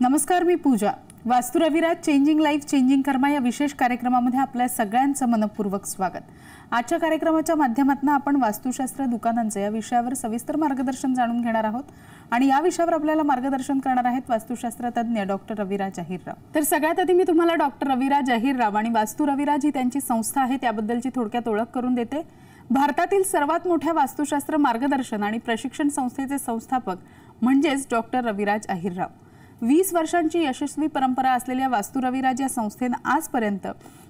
नमस्कार, मी पूजा. वास्तू Raviraj changing life changing कर्मा या विशेष कार्यक्रमामध्ये आपल्या सगळ्यांचं मनपूर्वक स्वागत. आजच्या कार्यक्रमाच्या माध्यमातून आपण वास्तुशास्त्र दुकानांचे या विषयावर सविस्तर मार्गदर्शन जाणून घेणार आहोत आणि या विषयावर आपल्याला मार्गदर्शन करणार आहेत वास्तुशास्त्र तज्ञ डॉक्टर रविराज अहिरराव. तर सगळ्यात आधी मी तुम्हाला डॉक्टर रविराज अहिरराव आणि वास्तू रविराज ही त्यांची संस्था आहे त्याबद्दलची थोडक्यात ओळख करून देते. भारतातील सर्वात मोठ्या वास्तुशास्त्र मार्गदर्शन आणि प्रशिक्षण संस्थेचे संस्थापक म्हणजेच डॉक्टर रविराज अहिरराव. 20 वर्षांची यशस्वी परंपरा असलेल्या वास्तू रविराज या संस्थेने आजपर्यंत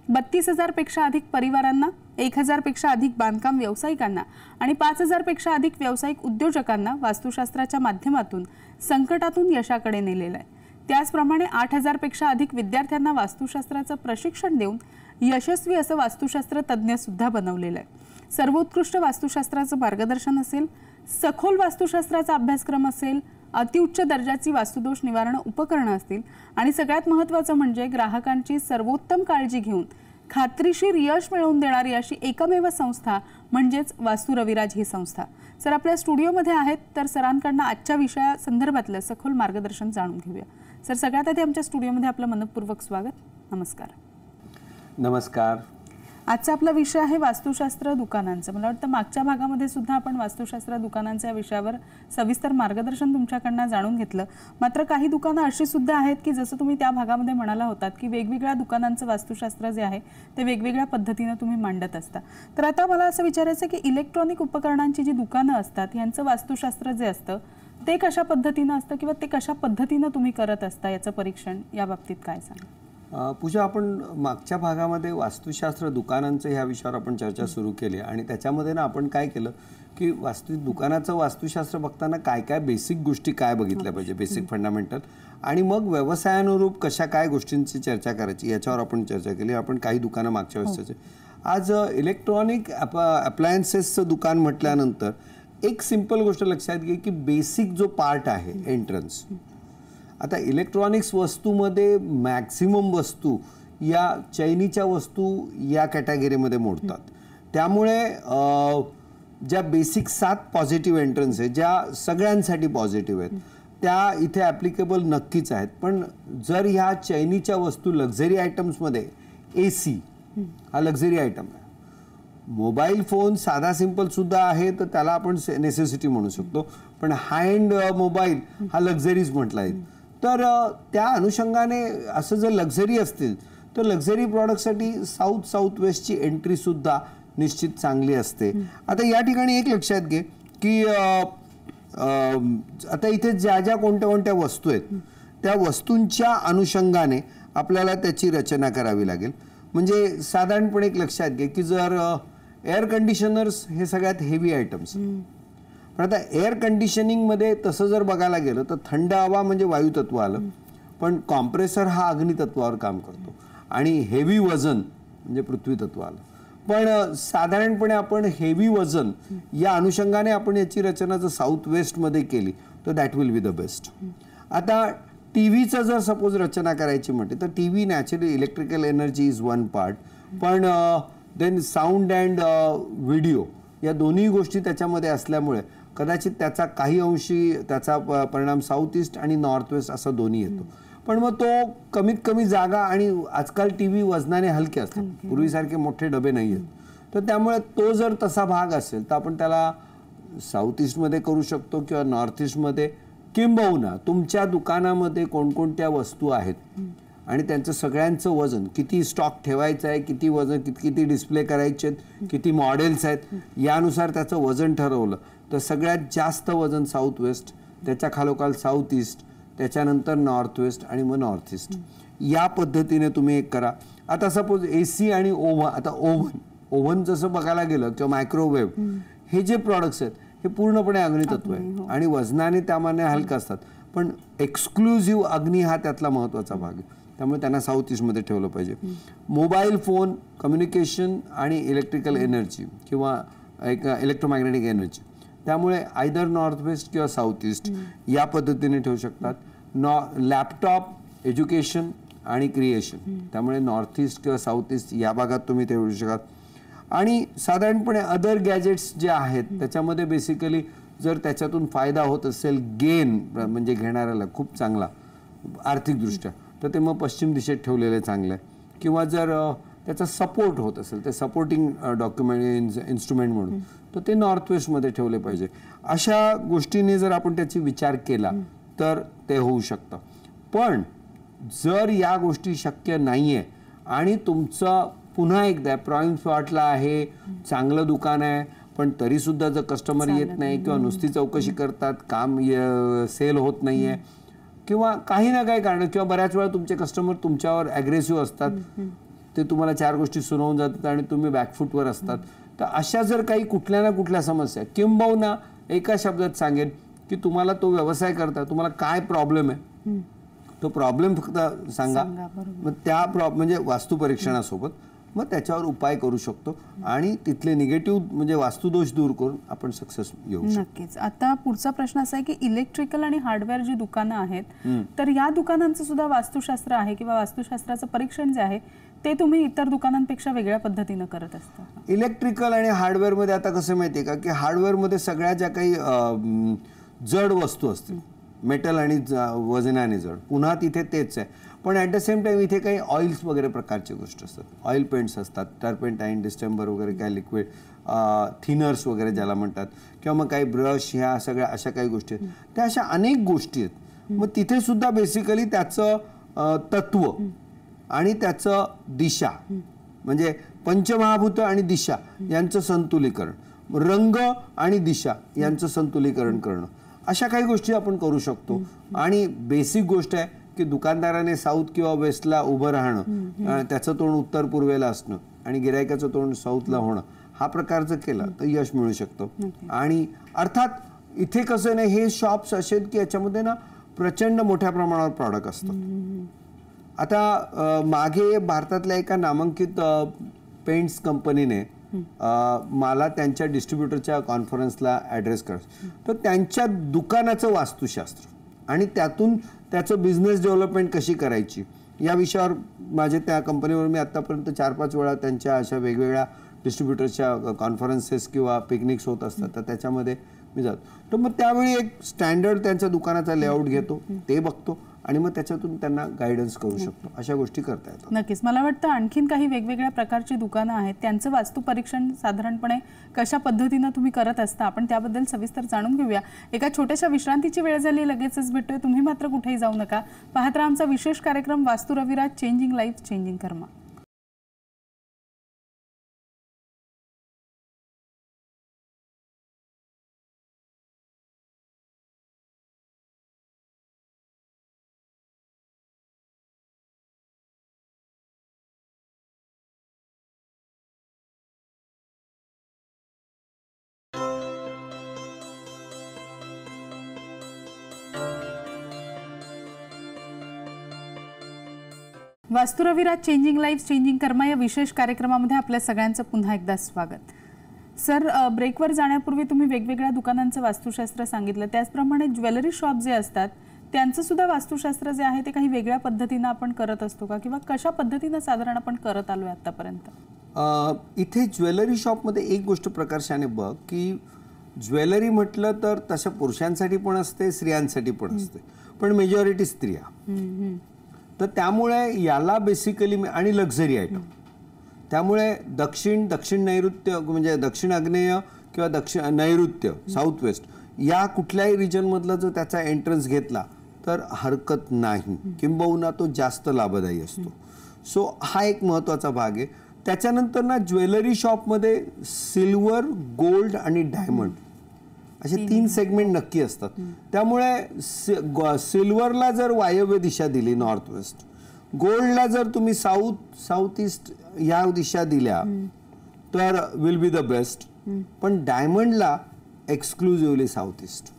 32,000 पेक्षा अधिक परिवारांना, 1,000 पेक्षा अधिक बांधकाम व्यावसायिकांना आणि 5,000 पेक्षा अधिक व्यावसायिक उद्योजकांना वास्तुशास्त्राच्या माध्यमातून संकटातून यशाकडे नेलेलं आहे. त्याचप्रमाणे 8,000 पेक्षा अधिक विद्यार्थ्यांना वास्तुशास्त्राचं प्रशिक्षण देऊन यशस्वी असं वास्तुशास्त्र तज्ञ सुद्धा बनवलेलं आहे. सर्वोत्कृष्ट वास्तुशास्त्राचं मार्गदर्शन असेल, सखोल वास्तुशास्त्राचा अभ्यासक्रम असेल, अतिउच्च दर्जाची वास्तुदोष निवारण उपकरणे असतील आणि सगळ्यात महत्त्वाचं म्हणजे ग्राहकांची सर्वोत्तम काळजी घेऊन खात्रीशीर यश मिळवून देणारी अशी एकमेव संस्था म्हणजेच वास्तू रविराज ही संस्था. सर आपल्या स्टुडिओमध्ये आहेत, तर सरांकडून आजच्या विषया संदर्भातलं सखोल मार्गदर्शन जाणून घेऊया. सर सगळ्यात आधी आमच्या स्टुडिओमध्ये आपलं मनपूर्वक स्वागत. नमस्कार. नमस्कार. आजचा आपला विषय आहे वास्तुशास्त्र दुकानांचं. मला वाटतं मागच्या भागामध्ये सुद्धा आपण वास्तुशास्त्र दुकानांच्या विषयावर सविस्तर मार्गदर्शन तुमच्याकडनं जाणून घेतलं. मात्र काही दुकानं अशी सुद्धा आहेत की जसं तुम्ही त्या भागामध्ये म्हणाला होतात की वेगवेगळ्या दुकानांचं वास्तुशास्त्र जे आहे ते वेगवेगळ्या पद्धतीने तुम्ही मांडत असता. तर आता मला असं विचारायचं की इलेक्ट्रॉनिक उपकरणांची जी दुकानं असतात यांचं वास्तुशास्त्र जे असतं ते कशा पद्धतीनं असतं किंवा ते कशा पद्धतीनं तुम्ही करत असता याचं परीक्षण, या बाबतीत काय सांगा? पूजा, आपण मागच्या भागामध्ये वास्तुशास्त्र दुकानांचं ह्या विषयावर आपण चर्चा सुरू केली आणि त्याच्यामध्ये ना आपण काय केलं की दुकानाचं वास्तुशास्त्र बघताना काय काय बेसिक गोष्टी काय बघितल्या पाहिजे, बेसिक फंडामेंटल, आणि मग व्यवसायानुरूप कशा काय गोष्टींची चर्चा करायची याच्यावर आपण चर्चा केली. आपण काही दुकानं मागच्या वेळेस आज इलेक्ट्रॉनिक अप्लायन्सेसचं दुकान म्हटल्यानंतर एक सिंपल गोष्ट लक्षात घे की बेसिक जो पार्ट आहे एंट्रन्स. आता इलेक्ट्रॉनिक्स वस्तूमध्ये मॅक्सिमम वस्तू या चैनीच्या वस्तू या कॅटेगरीमध्ये मोडतात. त्यामुळे ज्या बेसिक 7 पॉझिटिव्ह एंट्रन्स आहे ज्या सगळ्यांसाठी पॉझिटिव्ह आहेत त्या इथे ॲप्लिकेबल नक्कीच आहेत. पण जर ह्या चैनीच्या वस्तू लक्झरी आयटम्समध्ये AC हा लक्झरी आयटम आहे, मोबाईल फोन साधा सिंपल सुद्धा आहे तर त्याला आपण नेसेसिटी म्हणू शकतो, पण हाय एंड मोबाईल हा लक्झरीज म्हटला आहे. तर त्या अनुषंगाने असं जर लक्झरी असतील तर लक्झरी प्रॉडक्टसाठी साऊथ वेस्टची एंट्री सुद्धा निश्चित चांगली असते. आता या ठिकाणी एक लक्षात घे की आता इथे ज्या ज्या कोणत्या वस्तू आहेत त्या वस्तूंच्या अनुषंगाने आपल्याला त्याची रचना करावी लागेल. म्हणजे साधारणपणे एक लक्षात घे की जर एअर कंडिशनर्स हे सगळ्यात हेवी आयटम्स, पण आता एअर कंडिशनिंगमध्ये तसं जर बघायला गेलं तर थंड हवा म्हणजे वायुतत्व आलं, पण कॉम्प्रेसर हा अग्नितत्वावर काम करतो आणि हेवी वजन म्हणजे पृथ्वी तत्व आलं. पण साधारणपणे आपण हेवी वजन या अनुषंगाने आपण याची रचना जर साऊथ वेस्टमध्ये केली तर that will be the best. आता टीव्हीचं जर सपोज रचना करायची म्हटली तर TV naturally electrical energy is one part, पण देन साऊंड अँड व्हिडिओ या दोन्ही गोष्टी त्याच्यामध्ये असल्यामुळे कदाचित त्याचा काही अंशी त्याचा परिणाम साऊथ ईस्ट आणि नॉर्थ वेस्ट असा दोन्ही येतो. पण मग तो कमीत कमी जागा, आणि आजकाल टीव्ही वजनाने हलके असतात, पूर्वीसारखे मोठे डबे नाही आहेत, तर त्यामुळे तो जर तसा भाग असेल तर आपण त्याला साऊथ ईस्टमध्ये करू शकतो किंवा नॉर्थ ईस्टमध्ये, किंबहुना तुमच्या दुकानामध्ये कोणकोणत्या वस्तू आहेत आणि त्यांचं सगळ्यांचं वजन, किती स्टॉक ठेवायचं आहे, किती वजन, किती डिस्प्ले करायचे आहेत, किती मॉडेल्स आहेत, यानुसार त्याचं वजन ठरवलं तर सगळ्यात जास्त वजन साऊथ वेस्ट, त्याच्या खालोखाल साऊथ ईस्ट, त्याच्यानंतर नॉर्थ वेस्ट आणि मग नॉर्थ ईस्ट. या पद्धतीने तुम्ही एक करा. आता सपोज AC आणि ओव्हन, आता ओव्हन जसं बघायला गेलं किंवा मायक्रोवेव्ह हे जे प्रॉडक्ट्स आहेत हे पूर्णपणे अग्नितत्व आहे आणि वजनाने त्यामाने हलकं असतात, पण एक्सक्लुझिव्ह अग्नी हा त्यातला महत्त्वाचा भाग आहे, त्यामुळे त्यांना साऊथ ईस्टमध्ये ठेवलं पाहिजे. मोबाईल फोन, कम्युनिकेशन आणि इलेक्ट्रिकल एनर्जी किंवा एक इलेक्ट्रोमॅग्नेटिक एनर्जी, त्यामुळे आयदर नॉर्थ वेस्ट किंवा साऊथ ईस्ट या पद्धतीने ठेवू शकतात. लॅपटॉप, एज्युकेशन आणि क्रिएशन, त्यामुळे नॉर्थ ईस्ट किंवा साऊथ ईस्ट या भागात तुम्ही ठेवू शकता. आणि साधारणपणे अदर गॅजेट्स जे आहेत त्याच्यामध्ये बेसिकली जर त्याच्यातून फायदा होत असेल, गेन म्हणजे घेणाऱ्याला खूप चांगला, आर्थिकदृष्ट्या, तर ते मग पश्चिम दिशेत ठेवलेलं चांगलं आहे. किंवा जर त्याचा सपोर्ट होत असेल, ते सपोर्टिंग डॉक्युमेंट इन्स्ट्रुमेंट म्हणून, तर ते नॉर्थ वेस्टमध्ये ठेवले पाहिजे. अशा गोष्टीने जर आपण त्याची विचार केला तर ते होऊ शकतं. पण जर या गोष्टी शक्य नाहीये आणि तुमचं पुन्हा एकदा प्राईम स्पॉटला आहे, चांगलं दुकान आहे, पण तरी सुद्धा जर कस्टमर येत नाही किंवा नुसती चौकशी करतात, काम सेल होत नाहीये किंवा काही ना काही कारण, किंवा बऱ्याच वेळा तुमचे कस्टमर तुमच्यावर ॲग्रेसिव्ह असतात, ते तुम्हाला 4 गोष्टी सुनावून जातात आणि तुम्ही बॅकफूटवर असतात, तर अशा जर काही कुठल्या ना कुठल्या समस्या, किंबहुना एका शब्दात सांगेन की तुम्हाला तो व्यवसाय करता, तुम्हाला काय प्रॉब्लेम आहे तो प्रॉब्लेम फक्त सांगा. मग त्या म्हणजे वास्तू परीक्षणासोबत मग त्याच्यावर उपाय करू शकतो आणि तिथले निगेटिव्ह म्हणजे वास्तुदोष दूर करून आपण सक्सेस येऊ शकतो. नक्कीच. आता पुढचा प्रश्न असा आहे की इलेक्ट्रिकल आणि हार्डवेअर जी दुकानं आहेत, तर या दुकानांचं सुद्धा वास्तुशास्त्र आहे किंवा वास्तुशास्त्राचं परीक्षण जे आहे ते तुम्ही इतर दुकानांपेक्षा वेगळ्या पद्धतीनं करत असता? इलेक्ट्रिकल आणि हार्डवेअरमध्ये आता कसं माहिती आहे का की हार्डवेअरमध्ये सगळ्या ज्या काही जड वस्तू असतील, मेटल आणि वजनाने जड, पुन्हा तिथे तेच आहे. पण ॲट द सेम टाइम इथे काही ऑइल्स वगैरे प्रकारची गोष्ट असतात, ऑइल पेंट्स असतात, टर्पेंटाईन, डिस्टेंबर वगैरे काय लिक्विड, थिनर्स वगैरे ज्याला म्हणतात, किंवा मग काही ब्रश, ह्या सगळ्या अशा काही गोष्टी आहेत. त्या अशा अनेक गोष्टी आहेत. मग तिथे सुद्धा बेसिकली त्याचं तत्व आणि त्याचं दिशा, म्हणजे पंचमहाभूत आणि दिशा यांचं संतुलीकरण, रंग आणि दिशा यांचं संतुलीकरण करणं, अशा काही गोष्टी आपण करू शकतो. आणि बेसिक गोष्ट आहे की दुकानदाराने साऊथ किंवा वेस्टला उभं राहणं, त्याचं तोंड उत्तर पूर्वेला असणं आणि गिरायकाचं तोंड साऊथला होणं, हा प्रकार जर केला तर यश मिळू शकतं. आणि अर्थात इथे कसं नाही, हे शॉप्स असे आहेत की याच्यामध्ये ना प्रचंड मोठ्या प्रमाणावर प्रॉडक्ट असतं. आता मागे भारतातल्या एका नामांकित पेंट्स कंपनीने मला त्यांच्या डिस्ट्रीब्युटरच्या कॉन्फरन्सला ॲड्रेस करायचं, तर त्यांच्या दुकानाचं वास्तुशास्त्र आणि त्यातून त्याचं बिझनेस डेव्हलपमेंट कशी करायची या विषयावर माझे त्या कंपनीवर मी आत्तापर्यंत 4-5 वेळा त्यांच्या अशा वेगवेगळ्या डिस्ट्रीब्युटर्सच्या कॉन्फरन्सेस किंवा पिकनिक्स होत असतात, तर त्याच्यामध्ये मी जातो. तर मग त्यावेळी एक स्टँडर्ड त्यांच्या दुकानाचा लेआउट घेतो, ते बघतो आणि मग त्याच्यातून त्यांना गायडन्स करू शकतो. अशा गोष्टी करता येतात. नक्कीच. मला वाटतं आणखीन काही वेगवेगळ्या प्रकारची दुकानं आहेत, त्यांचं वास्तू परीक्षण साधारणपणे कशा पद्धतीनं तुम्ही करत असता, आपण त्याबद्दल सविस्तर जाणून घेऊया. एका छोट्याशा विश्रांतीची वेळ झाली, लगेचच भेटतोय. तुम्ही मात्र कुठेही जाऊ नका. पाहत राहा आमचा विशेष कार्यक्रम वास्तू रविराज, चेंजिंग लाईफ चेंजिंग कर्मा. वास्तू रविराज, चेंजिंग लाईफ चेंजिंग कर्मा या विशेष कार्यक्रमामध्ये आपल्या सगळ्यांचं पुन्हा एकदा स्वागत. सर, ब्रेकवर जाण्यापूर्वी तुम्ही वेगवेगळ्या दुकानांचं वास्तुशास्त्र सांगितलं, त्याचप्रमाणे ज्वेलरी शॉप जे असतात त्यांचं सुद्धा वास्तुशास्त्र जे आहे ते काही वेगळ्या पद्धतीनं आपण करत असतो का, किंवा कशा पद्धतीनं साधारण आपण करत आलोय आतापर्यंत? इथे ज्वेलरी शॉपमध्ये एक गोष्ट प्रकर्षाने बघ की ज्वेलरी म्हटलं तर तशा पुरुषांसाठी पण असते, स्त्रियांसाठी पण असते, पण मेजॉरिटी स्त्रिया. तर त्यामुळे याला बेसिकली आणि लक्झरी आयटम, त्यामुळे दक्षिण नैऋत्य म्हणजे दक्षिण आग्नेय किंवा दक्षिण नैऋत्य साऊथ वेस्ट या कुठल्याही रिजनमधला जर त्याचा एंट्रन्स घेतला तर हरकत नाही, किंबहुना तो जास्त लाभदायी असतो. सो हा एक महत्त्वाचा भाग आहे. त्याच्यानंतर ना ज्वेलरी शॉपमध्ये सिल्वर, गोल्ड आणि डायमंड असे 3 सेगमेंट नक्की असतात. त्यामुळे सिल्वरला जर वायव्य दिशा दिली नॉर्थ वेस्ट, गोल्डला जर तुम्ही साऊथ ईस्ट या दिशा दिल्या तर विल बी द बेस्ट, पण डायमंडला एक्सक्लुझिव्हली साऊथ ईस्ट.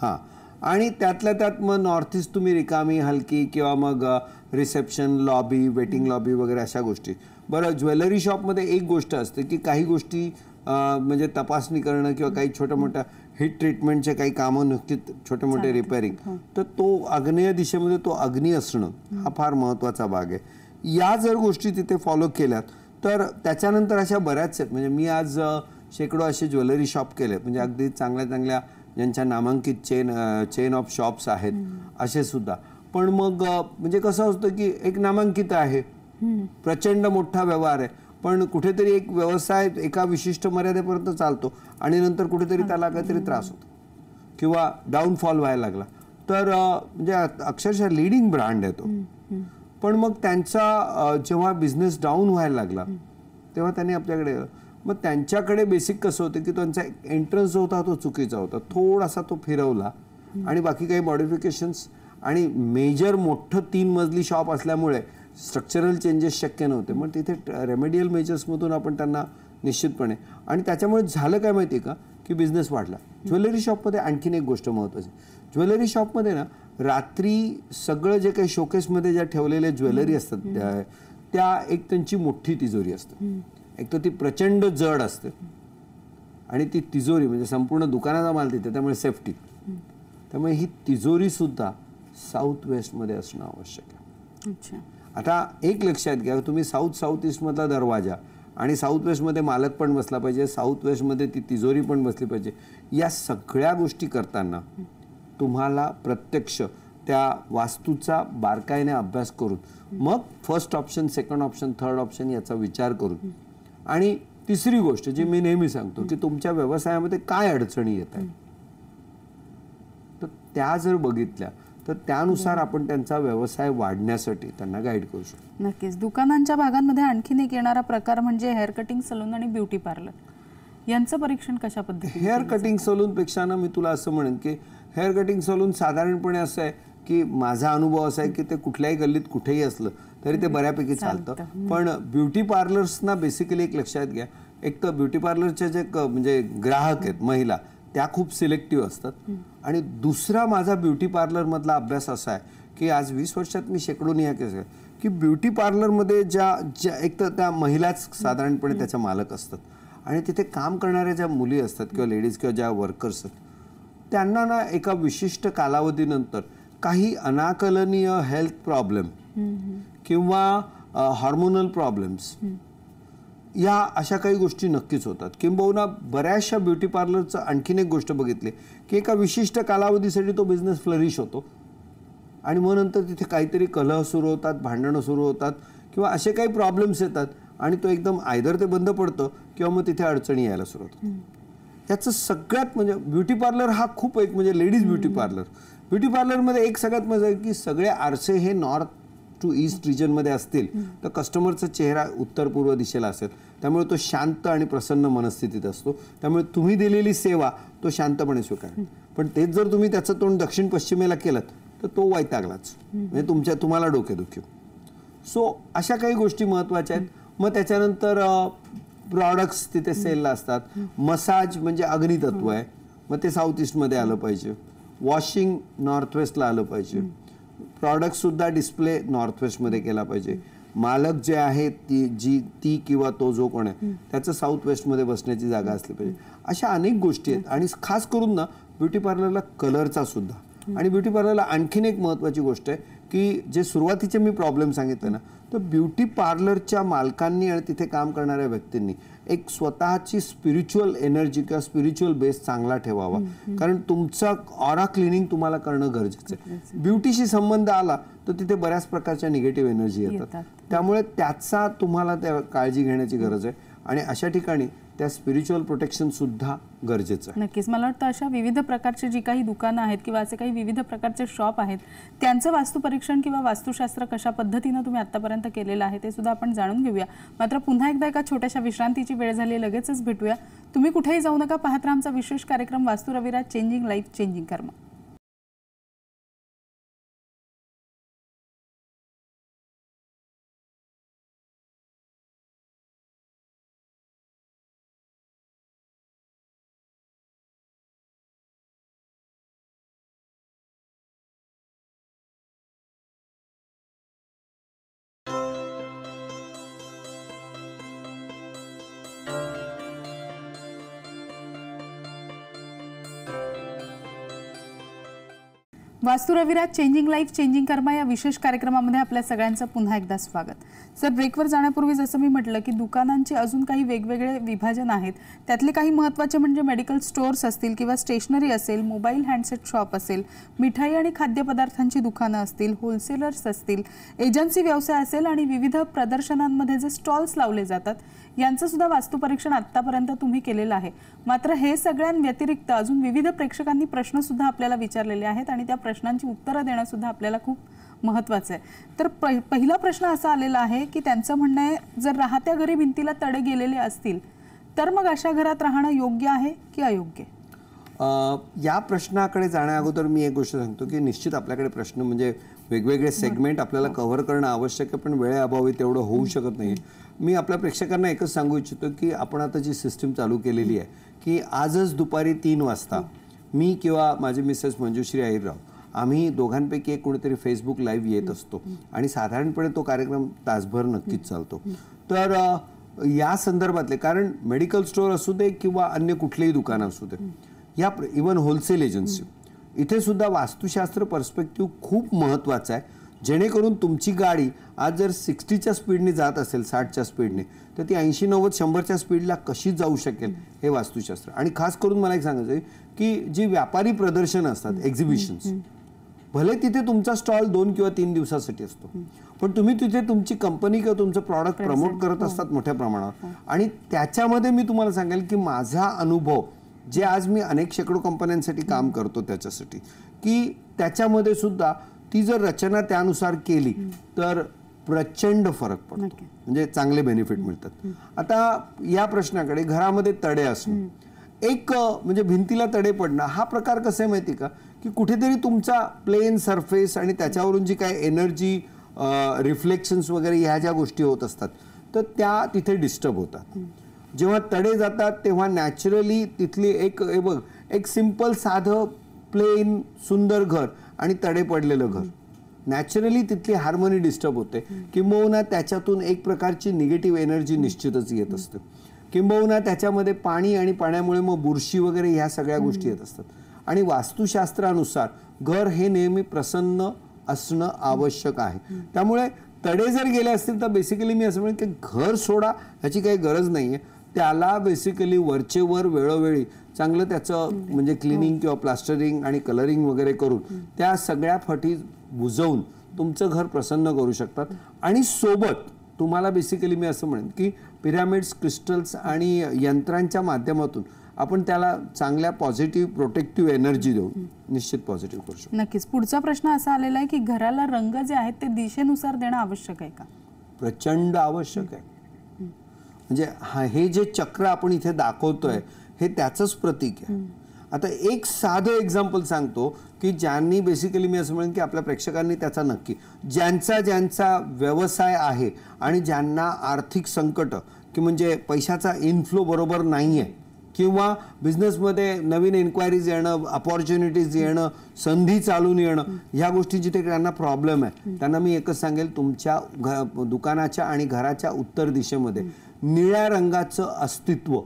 हां, आणि त्यातल्या त्यात मग नॉर्थ ईस्ट तुम्ही रिकामी हलकी किंवा मग रिसेप्शन लॉबी, वेटिंग लॉबी वगैरे अशा गोष्टी. बरं, ज्वेलरी शॉपमध्ये एक गोष्ट असते की काही गोष्टी म्हणजे तपासणी करणं किंवा काही छोट्या मोठ्या हीट ट्रीटमेंटचे काही कामं नक्की छोटे मोठे रिपेअरिंग, तर तो आग्नेय दिशेमध्ये तो अग्नी असणं हा फार महत्त्वाचा भाग आहे. या जर गोष्टी तिथे फॉलो केल्यात तर त्याच्यानंतर अशा बऱ्याच आहेत. म्हणजे मी आज शेकडो असे ज्वेलरी शॉप केले, म्हणजे अगदी चांगल्या चांगल्या ज्यांच्या नामांकित चेन ऑफ शॉप्स आहेत असे सुद्धा. पण मग म्हणजे कसं असतं की एक नामांकित आहे, प्रचंड मोठा व्यवहार आहे, पण कुठेतरी एक व्यवसाय एका विशिष्ट मर्यादेपर्यंत चालतो आणि नंतर कुठेतरी त्याला काहीतरी त्रास होतो किंवा डाऊनफॉल व्हायला लागला, तर म्हणजे अक्षरशः लीडिंग ब्रँड आहे तो. पण मग त्यांचा जेव्हा बिझनेस डाऊन व्हायला लागला तेव्हा त्यांनी आपल्याकडे, मग त्यांच्याकडे बेसिक कसं होतं की त्यांचा एंट्रन्स जो होता तो चुकीचा होता, थोडासा तो फिरवला आणि बाकी काही मॉडिफिकेशन्स, आणि मेजर मोठं 3 मजली शॉप असल्यामुळे स्ट्रक्चरल चेंजेस शक्य नव्हते. मग तिथे रेमेडियल मेजर्समधून आपण त्यांना निश्चितपणे, आणि त्याच्यामुळे झालं काय माहिती आहे का की बिझनेस वाढला. ज्वेलरी शॉपमध्ये आणखीन एक गोष्ट महत्त्वाची, ज्वेलरी शॉपमध्ये ना रात्री सगळं जे काही शोकेसमध्ये ज्या ठेवलेले ज्वेलरी असतात त्या एक त्यांची मोठी तिजोरी असते, एक तर ती प्रचंड जड असते आणि ती तिजोरी म्हणजे संपूर्ण दुकानाचा माल तिथे, त्यामुळे सेफ्टी. त्यामुळे ही तिजोरी सुद्धा साऊथ वेस्टमध्ये असणं आवश्यक आहे. आता एक लक्षात घ्या, तुम्ही साऊथ ईस्टमधला दरवाजा आणि साऊथ वेस्टमध्ये मालक पण बसला पाहिजे, साऊथ वेस्टमध्ये ती तिजोरी पण बसली पाहिजे. या सगळ्या गोष्टी करताना तुम्हाला प्रत्यक्ष त्या वास्तूचा बारकाईने अभ्यास करून मग first option, second option, third option याचा विचार करून, आणि तिसरी गोष्ट जी मी नेहमी सांगतो की तुमच्या व्यवसायामध्ये काय अडचणी येत आहेत तर त्या जर बघितल्या तर त्यानुसार आपण त्यांचा व्यवसाय वाढण्यासाठी त्यांना गाईड करू शकतो. नक्कीच. दुकानांच्या भागांमध्ये आणखीन एक येणारा प्रकार म्हणजे हेअर कटिंग सलून आणि ब्युटी पार्लर, यांचं परीक्षण कशा पद्धतीने? हेअर कटिंग सलून पेक्षा ना मी तुला असं म्हणेन की हेअर कटिंग सलून साधारणपणे असं आहे की माझा अनुभव असा आहे की ते कुठल्याही गल्लीत कुठेही असलं तरी ते बऱ्यापैकी चालतं. पण ब्युटी पार्लर्सना बेसिकली एक लक्षात घ्या, एक तर ब्युटी पार्लरचे जे म्हणजे ग्राहक आहेत महिला त्या खूप सिलेक्टिव्ह असतात, आणि दुसरा माझा ब्युटी पार्लर मधला अभ्यास असा आहे की आज 20 वर्षात मी शेकडो निया केस की ब्युटी पार्लरमध्ये ज्या एक तर त्या महिलाच साधारणपणे त्याच्या मालक असतात, आणि तिथे काम करणाऱ्या ज्या मुली असतात किंवा लेडीज किंवा ज्या वर्कर्स आहेत त्यांना ना एका विशिष्ट कालावधीनंतर काही अनाकलनीय हेल्थ प्रॉब्लेम किंवा हार्मोनल प्रॉब्लेम्स या अशा काही गोष्टी नक्कीच होतात. किंबहुना बऱ्याचशा ब्युटी पार्लरचं आणखीन एक गोष्ट बघितली की एका विशिष्ट कालावधीसाठी तो बिझनेस फ्लरिश होतो आणि मग नंतर तिथे काहीतरी कलह सुरू होतात, भांडणं सुरू होतात किंवा असे काही प्रॉब्लेम्स येतात आणि तो एकदम आयदर ते बंद पडतं किंवा मग तिथे अडचणी यायला सुरू होतात. याचं सगळ्यात म्हणजे ब्युटी पार्लर हा खूप एक म्हणजे लेडीज ब्युटी पार्लरमध्ये एक सगळ्यात मजा आहे की सगळे आरसे हे नॉर्थ टू ईस्ट रिजनमध्ये असतील तर कस्टमरचा चेहरा उत्तर पूर्व दिशेला असेल, त्यामुळे तो शांत आणि प्रसन्न मनस्थितीत असतो, त्यामुळे तुम्ही दिलेली सेवा तो शांतपणे स्वीकारेल. पण तेच जर तुम्ही त्याचं तोंड दक्षिण पश्चिमेला केलं तर तो वैतागलाच, म्हणजे तुम्हाला डोकेदुखी. सो अशा काही गोष्टी महत्त्वाच्या आहेत. मग त्याच्यानंतर प्रॉडक्ट्स तिथे सेलला असतात. मसाज म्हणजे अग्नितत्व आहे, मग ते साऊथ ईस्टमध्ये आलं पाहिजे. वॉशिंग नॉर्थ वेस्टला आलं पाहिजे. प्रॉडक्ट सुद्धा डिस्प्ले नॉर्थ वेस्टमध्ये केला पाहिजे. मालक जे आहे ती किंवा तो जो कोण आहे त्याचं साऊथ वेस्टमध्ये बसण्याची जागा असली पाहिजे. अशा अनेक गोष्टी आहेत. आणि खास करून ना ब्युटी पार्लरला कलरचा सुद्धा, आणि ब्युटी पार्लरला आणखीन एक महत्त्वाची गोष्ट आहे की जे सुरुवातीचे मी प्रॉब्लेम सांगितले ना, तर ब्युटी पार्लरच्या मालकांनी आणि तिथे काम करणाऱ्या व्यक्तींनी एक स्वतःची स्पिरिच्युअल एनर्जी किंवा स्पिरिच्युअल बेस चांगला ठेवावा, कारण तुमचा ऑरा क्लिनिंग तुम्हाला करणं गरजेचं आहे. ब्युटीशी संबंध आला तर तिथे बऱ्याच प्रकारच्या निगेटिव्ह एनर्जी येतात, त्यामुळे त्याचा तुम्हाला त्या काळजी घेण्याची गरज आहे. आणि अशा ठिकाणी त्या स्पिरिच्युअल प्रोटेक्शन सुद्धा गरजेचं आहे. नक्कीच. मला वाटतं अशा विविध प्रकारचे जी काही दुकानं आहेत किंवा असे काही विविध प्रकारचे शॉप आहेत त्यांचं वास्तुपरीक्षण किंवा वास्तुशास्त्र कशा पद्धतीनं तुम्ही आतापर्यंत केलेलं आहे ते सुद्धा आपण जाणून घेऊया. मात्र पुन्हा एकदा एका छोट्याशा विश्रांतीची वेळ झाली, लगेचच भेटूया. तुम्ही कुठेही जाऊ नका, पाहत राहा आमचा विशेष कार्यक्रम वास्तू रविराज, चेंजिंग लाईफ चेंजिंग कर्म. वास्तू रविराज चेंजिंग लाईफ चेंजिंग कर्मा या विशेष कार्यक्रमामध्ये आपल्या सगळ्यांचं पुन्हा एकदा स्वागत. सर, ब्रेकवर जाण्यापूर्वी जसं मी म्हटलं की दुकानांचे अजून काही वेगवेगळे विभाजन आहेत. त्यातले काही महत्त्वाचे म्हणजे मेडिकल स्टोअर्स असतील किंवा स्टेशनरी असेल, मोबाईल हँडसेट शॉप असेल, मिठाई आणि खाद्यपदार्थांची दुकानं असतील, होलसेलर्स असतील, एजन्सी व्यवसाय असेल आणि विविध प्रदर्शनांमध्ये जे स्टॉल्स लावले जातात यांचं सुद्धा वास्तुपरीक्षण आतापर्यंत तुम्ही केलेलं आहे. मात्र हे सगळ्यांव्यतिरिक्त अजून विविध प्रेक्षकांनी प्रश्न सुद्धा आपल्याला विचारलेले आहेत आणि त्या प्रश्नांची उत्तरं देणं सुद्धा आपल्याला खूप महत्त्वाचं आहे. तर पहिला प्रश्न असा आलेला आहे की त्यांचं म्हणणं आहे, जर राहत्या घरी भिंतीला तडे गेलेले असतील तर मग अशा घरात राहणं योग्य आहे की अयोग्य? या प्रश्नाकडे जाण्या अगोदर मी एक गोष्ट सांगतो की निश्चित आपल्याकडे प्रश्न म्हणजे वेगवेगळे सेगमेंट आपल्याला कव्हर करणं आवश्यक आहे, पण वेळेअभावी तेवढं होऊ शकत नाही. मी आपल्या प्रेक्षकांना एकच सांगू इच्छितो की आपण आता जी सिस्टीम चालू केलेली आहे की आजच दुपारी 3 वाजता मी किंवा माझे मिसेस मंजुश्री अहिरराव आम्ही दोघांपैकी एक कोणीतरी फेसबुक लाईव्ह येत असतो आणि साधारणपणे तो कार्यक्रम तासभर नक्कीच चालतो. तर या संदर्भातले, कारण मेडिकल स्टोअर असू दे किंवा अन्य कुठलेही दुकान असू दे, या इवन होलसेल एजन्सी, इथे सुद्धा वास्तुशास्त्र पर्स्पेक्टिव्ह खूप महत्त्वाचा आहे. जेणेकरून तुमची गाडी आज जर 60च्या स्पीडने जात असेल, 60च्या स्पीडने, तर ती 80, 90, 100च्या स्पीडला कशी जाऊ शकेल हे वास्तुशास्त्र. आणि खास करून मला एक सांगायचं आहे की जी व्यापारी प्रदर्शन असतात, एक्झिबिशन्स, भले तिथे तुमचा स्टॉल 2 किंवा 3 दिवसासाठी असतो, पण तुम्ही तिथे तुमची कंपनी किंवा तुमचं प्रॉडक्ट प्रमोट करत असतात मोठ्या प्रमाणावर. आणि त्याच्यामध्ये मी तुम्हाला सांगेल की माझा अनुभव, जे आज मी अनेक शेकडो कंपन्यांसाठी काम करतो त्याच्यासाठी, की त्याच्यामध्ये सुद्धा ती जर रचना त्यानुसार केली तर प्रचंड फरक पडतो, म्हणजे चांगले बेनिफिट मिळतात. आता या प्रश्नाकडे, घरामध्ये तडे असणं, एक म्हणजे भिंतीला तडे पडणं हा प्रकार कसा आहे माहिती का, की कुठेतरी तुमचा प्लेन सरफेस आणि त्याच्यावरून जी काय एनर्जी रिफ्लेक्शन्स वगैरे ह्या ज्या गोष्टी होत असतात तर त्या तिथे डिस्टर्ब होतात. जेव्हा तडे जातात तेव्हा नॅचरली तिथली एक सिंपल साधं प्लेन सुंदर घर आणि तडे पडलेलं घर, नॅचरली तिथली हार्मोनी डिस्टर्ब होते. किंबहुना त्याच्यातून एक प्रकारची निगेटिव्ह एनर्जी निश्चितच येत असते. किंबहुना त्याच्यामध्ये पाणी आणि पाण्यामुळे मग बुरशी वगैरे ह्या सगळ्या गोष्टी येत असतात. आणि वास्तुशास्त्रानुसार घर हे नेहमी प्रसन्न असणं आवश्यक आहे. त्यामुळे तडे जर गेले असतील तर बेसिकली मी असं म्हणेन की घर सोडा, ह्याची काही गरज नाही आहे. त्याला बेसिकली वरचेवर वेळोवेळी चांगलं त्याचं म्हणजे क्लिनिंग किंवा प्लास्टरिंग आणि कलरिंग वगैरे करून त्या सगळ्या फटी बुजवून तुमचं घर प्रसन्न करू शकतात. आणि सोबत तुम्हाला बेसिकली मी असं म्हणेन की पिरॅमिड्स, क्रिस्टल्स आणि यंत्रांच्या माध्यमातून आपण त्याला चांगल्या पॉझिटिव्ह प्रोटेक्टिव्ह एनर्जी देऊन निश्चित पॉझिटिव्ह करू शकतो. नक्कीच. पुढचा प्रश्न असा आलेला आहे की घराला रंग जे आहेत ते दिशेनुसार देणं आवश्यक आहे का? प्रचंड आवश्यक आहे. म्हणजे हे जे चक्र आपण इथे दाखवतोय हे त्याचंच प्रतीक आहे. आता एक साधं एक्झाम्पल सांगतो की ज्यांनी बेसिकली मी असं म्हणेन की आपल्या प्रेक्षकांनी त्याचा नक्की, ज्यांचा व्यवसाय आहे आणि ज्यांना आर्थिक संकट की म्हणजे पैशाचा इनफ्लो बरोबर नाही आहे किंवा बिझनेसमध्ये नवीन एन्क्वायरीज येणं, अपॉर्च्युनिटीज येणं, संधी चालून येणं, ह्या गोष्टी जिथे त्यांना प्रॉब्लेम आहे, त्यांना मी एकच सांगेल, तुमच्या दुकानाच्या आणि घराच्या उत्तर दिशेमध्ये निळ्या रंगाचं अस्तित्व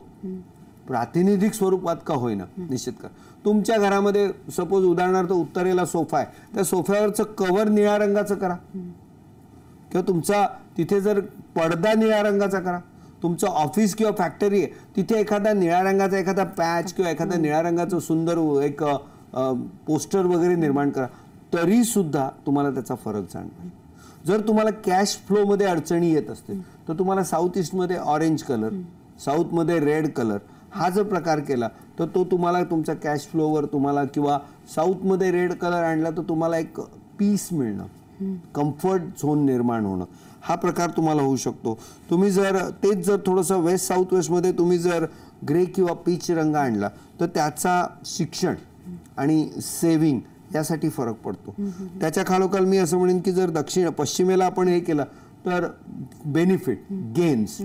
प्रातिनिधिक स्वरूपात का होईना निश्चित करा. तुमच्या घरामध्ये सपोज उदाहरणार्थ उत्तरेला सोफा आहे, त्या सोफ्यावरचं कव्हर निळ्या रंगाचं करा, किंवा तुमचा तिथे जर पडदा निळ्या रंगाचा करा. तुमचं ऑफिस किंवा फॅक्टरी आहे तिथे एखादा निळ्या रंगाचा एखादा पॅच किंवा एखादा निळ्या रंगाचं सुंदर एक पोस्टर वगैरे निर्माण करा, तरी सुद्धा तुम्हाला त्याचा फरक जाणवेल. जर तुम्हाला कॅश फ्लोमध्ये अडचणी येत असतील तर तुम्हाला साऊथ ईस्टमध्ये ऑरेंज कलर, साऊथमध्ये रेड कलर हा जर प्रकार केला तर तो तुम्हाला तुमच्या कॅश फ्लोवर तुम्हाला, किंवा साऊथमध्ये रेड कलर आणला तर तुम्हाला एक पीस मिळणं, कम्फर्ट झोन निर्माण होणं, हा प्रकार तुम्हाला होऊ शकतो. तुम्ही जर तेच जर थोडंसं वेस्ट साऊथ वेस्टमध्ये तुम्ही जर ग्रे किंवा पीच रंग आणला तर त्याचा शिक्षण आणि सेव्हिंग यासाठी फरक पडतो. त्याच्या खालोखाल मी असं म्हणेन की जर पश्चिमेला आपण हे केलं तर बेनिफिट, गेन्स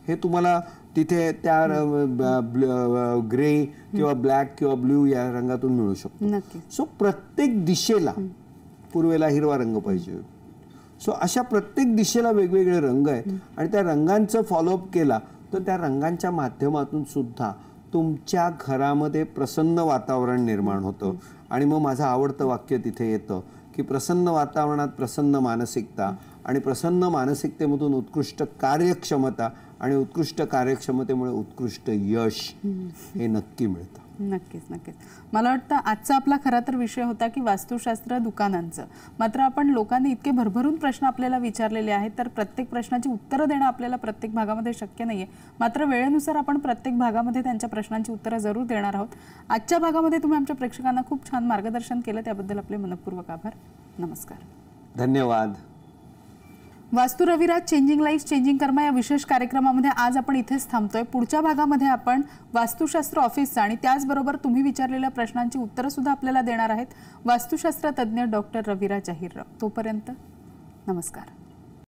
हे तुम्हाला तिथे त्या ग्रे किंवा ब्लॅक किंवा ब्ल्यू या रंगातून मिळू शकतो. सो प्रत्येक दिशेला, पूर्वेला हिरवा रंग पाहिजे, सो अशा प्रत्येक दिशेला वेगवेगळे रंग आहेत आणि त्या रंगांचं फॉलोअप केला तर त्या रंगांच्या माध्यमातून सुद्धा तुमच्या घरामध्ये प्रसन्न वातावरण निर्माण होतं. आणि मग माझं आवडतं वाक्य तिथे येतं की प्रसन्न वातावरणात प्रसन्न मानसिकता, आणि प्रसन्न मानसिकतेमधून उत्कृष्ट कार्यक्षमता, आणि उत्कृष्ट कार्यक्षमतेमुळे उत्कृष्ट यश हे नक्की मिळतं. नक्कीच नक्कीच. मला वाटतं आजचा आपला खरा तर विषय होता की वास्तुशास्त्र दुकानांचं. मात्र आपण लोकांनी इतके भरभरून प्रश्न आपल्याला विचारलेले आहेत, तर प्रत्येक प्रश्नाची उत्तरं देणं आपल्याला प्रत्येक भागामध्ये शक्य नाहीये. मात्र वेळेनुसार आपण प्रत्येक भागामध्ये त्यांच्या प्रश्नांची उत्तरं जरूर देणार आहोत. आजच्या भागामध्ये तुम्ही आमच्या प्रेक्षकांना खूप छान मार्गदर्शन केलं, त्याबद्दल आपले मनपूर्वक आभार. नमस्कार. धन्यवाद. वास्तू रविराज चेंजिंग लाईफ चेंजिंग कर्मा या विशेष कार्यक्रमामध्ये आज आपण इथेच थांबतोय. पुढच्या भागामध्ये आपण वास्तुशास्त्र ऑफिसचा आणि त्याचबरोबर तुम्ही विचारलेल्या प्रश्नांची उत्तरं सुद्धा आपल्याला देणार आहेत वास्तुशास्त्र तज्ज्ञ डॉक्टर रविराज अहिरराव. तोपर्यंत नमस्कार.